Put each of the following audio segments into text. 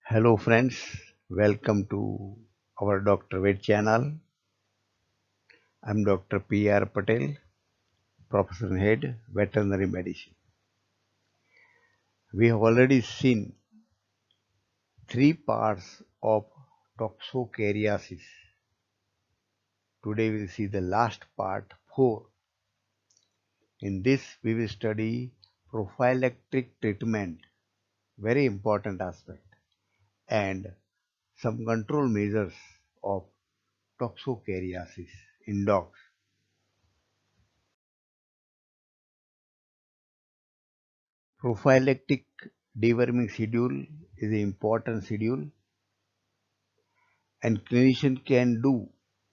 Hello friends, welcome to our Dr. Ved channel. I'm Dr. P.R. Patel, Professor and Head, Veterinary Medicine. We have already seen three parts of toxocariasis. Today we'll see the last part, 4. In this we will study prophylactic treatment, very important aspect, and some control measures of toxocariasis in dogs. Prophylactic deworming schedule is an important schedule and clinician can do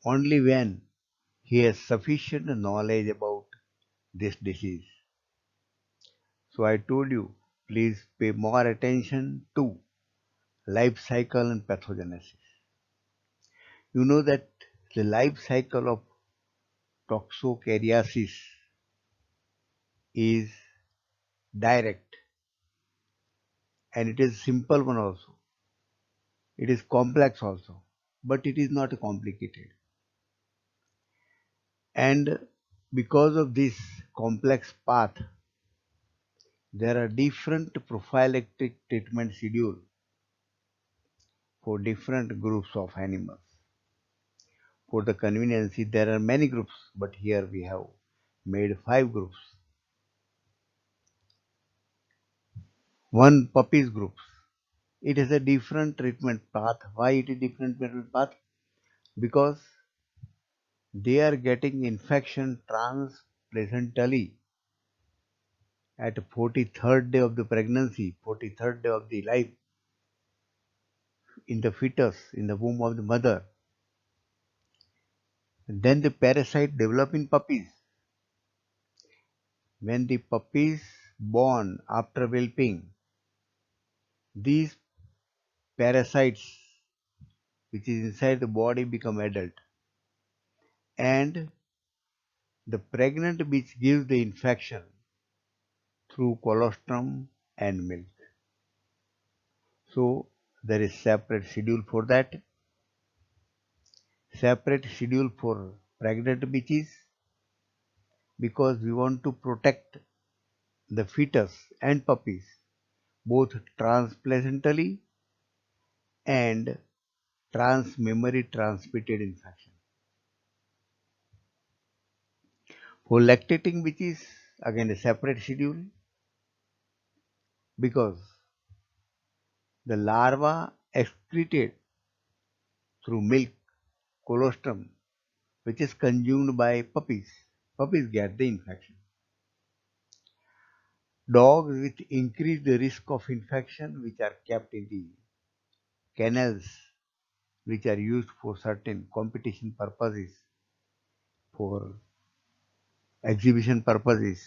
only when he has sufficient knowledge about this disease. So I told you, please pay more attention to life cycle and pathogenesis. You know that the life cycle of toxocariasis is direct and it is simple one also. It is complex also, but it is not complicated. And because of this complex path, there are different prophylactic treatment schedule for different groups of animals. For the convenience, there are many groups, but here we have made 5 groups. One puppies groups. It is a different treatment path. Why it is different treatment path? Because they are getting infection transplacentally at 43rd day of the pregnancy, 43rd day of the life in the fetus, in the womb of the mother. Then the parasite develop in puppies. When the puppies born after whelping, these parasites which is inside the body become adult and the pregnant bitch gives the infection through colostrum and milk. So there is separate schedule for that, separate schedule for pregnant bitches because we want to protect the fetus and puppies both transplacentally and transmammary transmitted infection. For lactating bitches, again a separate schedule because the larva excreted through milk colostrum which is consumed by puppies. Puppies get the infection. Dogs with increased risk of infection which are kept in the kennels which are used for certain competition purposes, for exhibition purposes,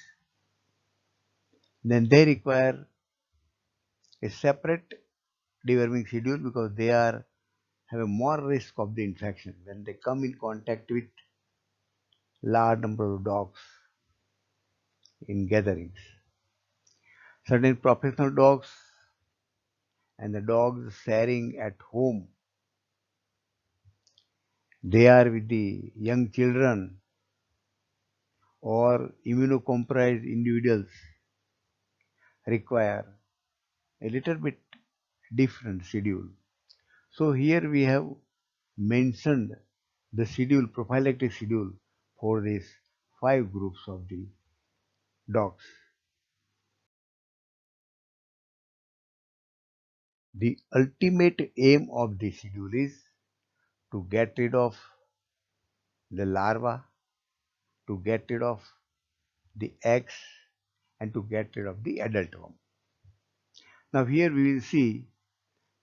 then they require a separate deworming schedule because they are have a more risk of the infection when they come in contact with large number of dogs in gatherings. Certain professional dogs and the dogs sharing at home, they are with the young children or immunocompromised individuals require a little bit different schedule. So here we have mentioned the schedule, prophylactic schedule for these 5 groups of the dogs. The ultimate aim of the schedule is to get rid of the larva, to get rid of the eggs, and to get rid of the adult worm. Now here we will see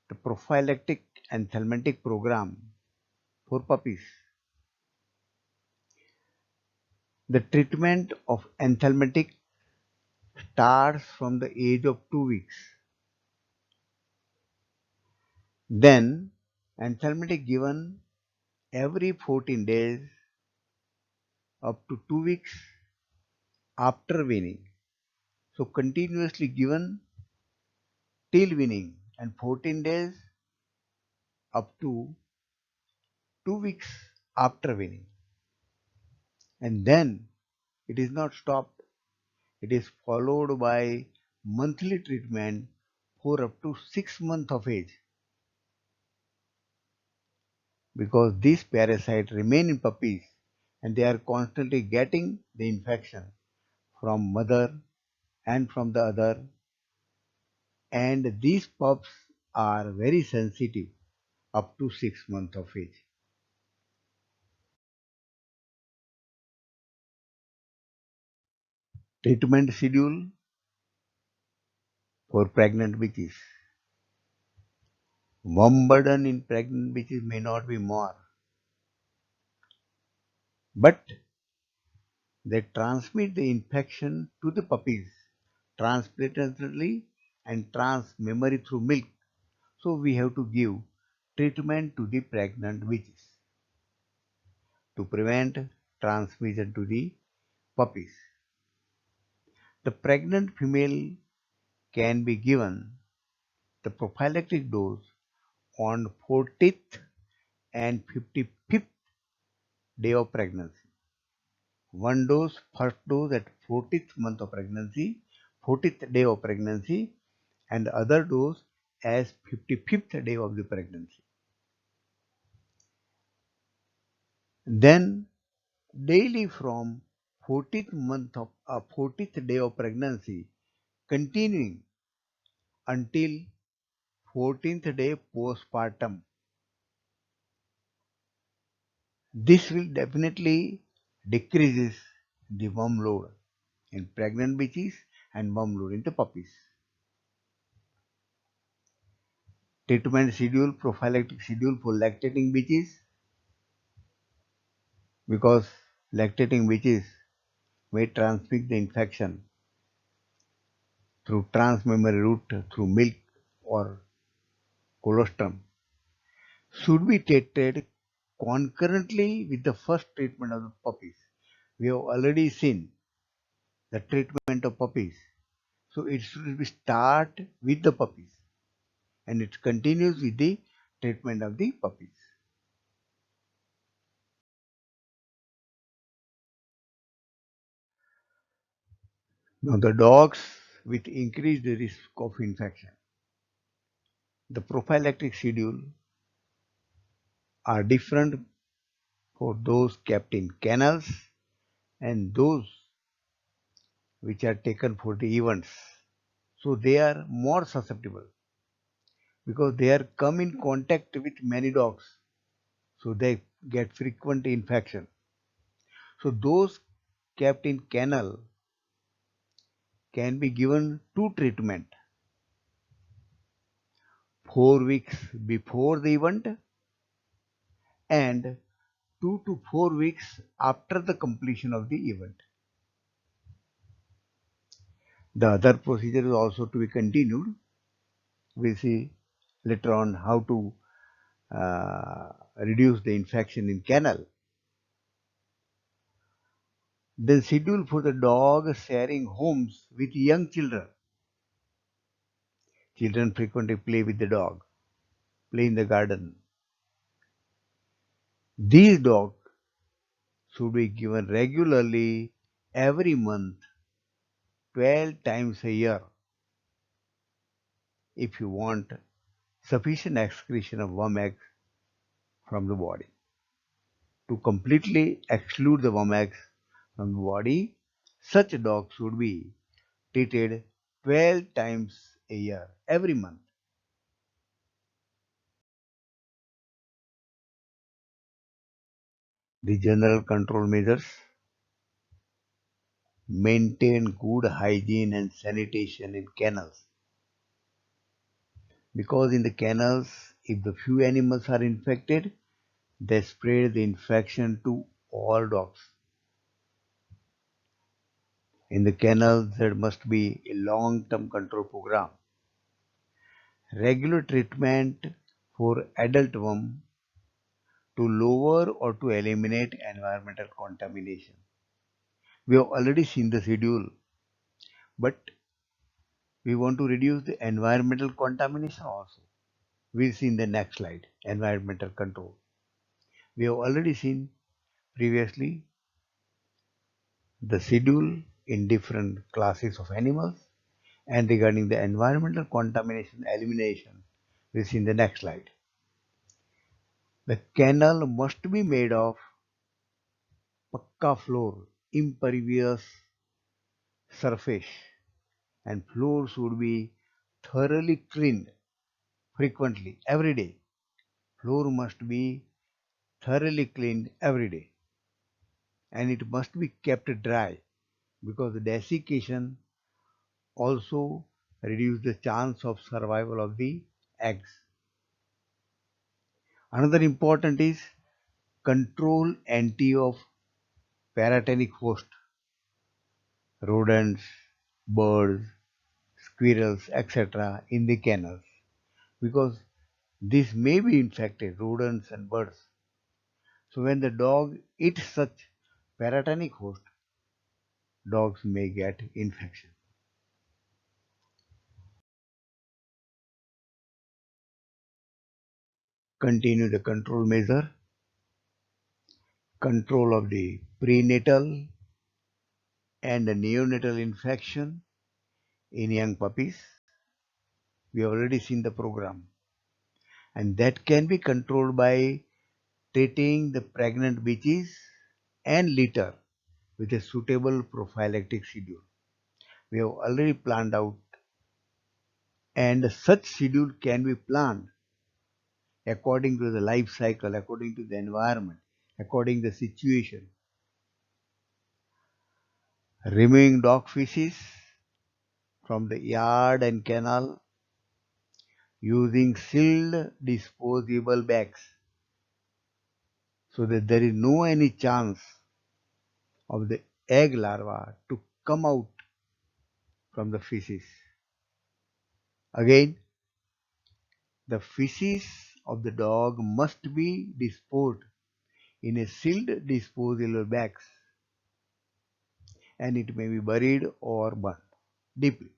the prophylactic anthelmintic program for puppies. The treatment of anthelmintic starts from the age of 2 weeks. Then anthelmintic given every 14 days up to 2 weeks after weaning. So continuously given till weaning and 14 days up to 2 weeks after weaning. And then it is not stopped. It is followed by monthly treatment for up to 6 months of age, because these parasites remain in puppies and they are constantly getting the infection from mother and from the other, and these pups are very sensitive up to 6 months of age. Treatment schedule for pregnant bitches. Worm burden in pregnant bitches may not be more, but they transmit the infection to the puppies transplacenally and transmammary through milk. So we have to give treatment to the pregnant bitches to prevent transmission to the puppies. The pregnant female can be given the prophylactic dose on 40th and 55th day of pregnancy. One dose, first dose at 40th month of pregnancy, 40th day of pregnancy, and the other dose as 55th day of the pregnancy. Then daily from 40th day of pregnancy, continuing until 14th day postpartum. This will definitely decreases the worm load in pregnant bitches and worm load in the puppies. Treatment schedule, prophylactic schedule for lactating bitches, because lactating bitches may transmit the infection through transmammary route through milk or colostrum, should be treated concurrently with the first treatment of the puppies. We have already seen the treatment of puppies. So it should be start with the puppies and it continues with the treatment of the puppies. Now the dogs with increased risk of infection. The prophylactic schedule are different for those kept in kennels and those which are taken for the events. So they are more susceptible because they are come in contact with many dogs. So they get frequent infection. So those kept in kennel can be given two treatment: 4 weeks before the event and 2 to 4 weeks after the completion of the event. The other procedure is also to be continued. We'll see later on how to reduce the infection in kennel. Then schedule for the dog sharing homes with young children. Children frequently play with the dog, play in the garden. These dogs should be given regularly every month, 12 times a year, if you want sufficient excretion of worm eggs from the body. To completely exclude the worm eggs from the body, such dogs should be treated 12 times a year, every month. The general control measures: maintain good hygiene and sanitation in kennels, because in the kennels, if the few animals are infected, they spread the infection to all dogs. In the kennels, there must be a long-term control program. Regular treatment for adult worm to lower or to eliminate environmental contamination. We have already seen the schedule, but we want to reduce the environmental contamination also. We'll see in the next slide, environmental control. We have already seen previously the schedule in different classes of animals, and regarding the environmental contamination elimination, we'll see in the next slide. The kennel must be made of pakka floor, impervious surface, and floor should be thoroughly cleaned frequently every day. Floor must be thoroughly cleaned every day, and it must be kept dry because the desiccation also reduce the chance of survival of the eggs. Another important is control entry of paratenic host, rodents, birds, squirrels, etc. in the kennels because this may be infected rodents and birds. So when the dog eats such paratenic host, dogs may get infection. Continue the control measure, control of the prenatal and the neonatal infection in young puppies. We have already seen the program, and that can be controlled by treating the pregnant bitches and litter with a suitable prophylactic schedule. We have already planned out, and such schedule can be planned according to the life cycle, according to the environment, according to the situation. Removing dog feces from the yard and kennel using sealed disposable bags so that there is no any chance of the egg larva to come out from the feces. Again, the feces of the dog must be disposed in a sealed disposable bags, and it may be buried or burned deeply.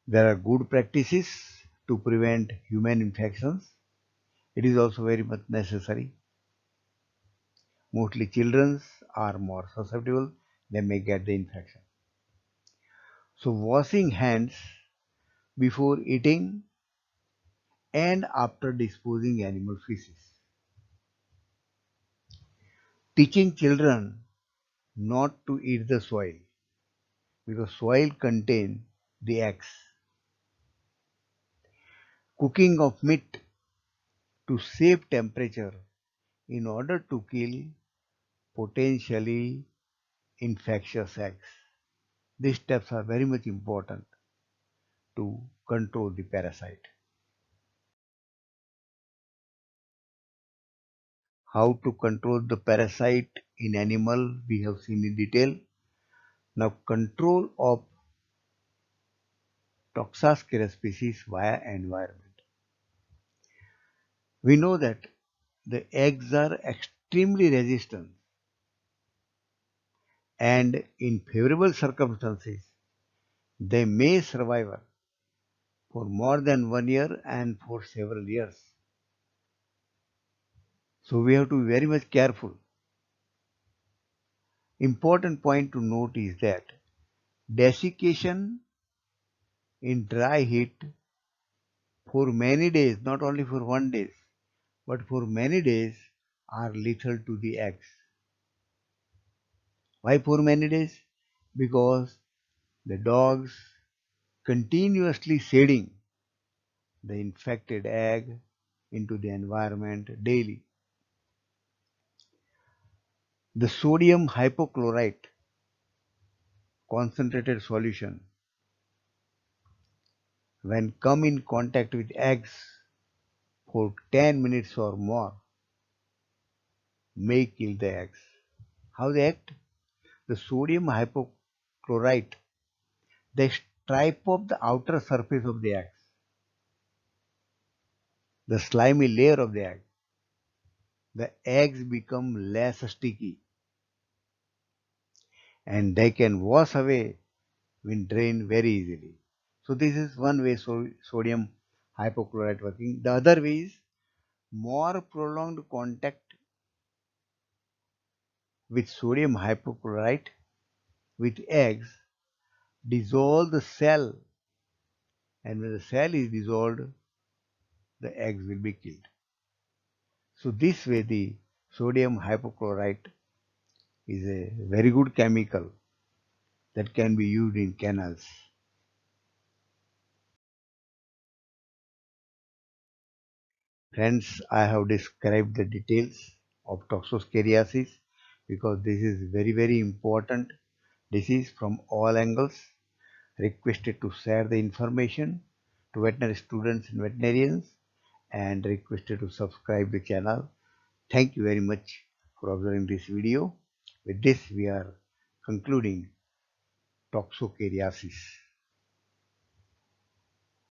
There are good practices to prevent human infections. It is also very much necessary. Mostly children are more susceptible, they may get the infection. So washing hands before eating and after disposing animal feces. Teaching children not to eat the soil because soil contain the eggs. Cooking of meat to safe temperature in order to kill potentially infectious eggs. These steps are very much important to control the parasite. How to control the parasite in animal we have seen in detail. Now control of Toxospira species via environment. We know that the eggs are extremely resistant and in favorable circumstances they may survive for more than 1 year and for several years. So we have to be very much careful. Important point to note is that desiccation in dry heat for many days, not only for 1 day, but for many days are lethal to the eggs. Why for many days? Because the dogs continuously shedding the infected egg into the environment daily. The sodium hypochlorite concentrated solution when come in contact with eggs for 10 minutes or more may kill the eggs. How they act? The sodium hypochlorite, they stripe off the outer surface of the eggs, the slimy layer of the egg. The eggs become less sticky and they can wash away when drained very easily. So this is one way sodium hypochlorite working. The other way is more prolonged contact with sodium hypochlorite with eggs dissolve the cell, and when the cell is dissolved, the eggs will be killed. So this way the sodium hypochlorite is a very good chemical that can be used in canals. Friends, I have described the details of toxoscariasis because this is very important disease from all angles. Requested to share the information to veterinary students and veterinarians, and requested to subscribe the channel. Thank you very much for observing this video. With this, we are concluding toxocariasis.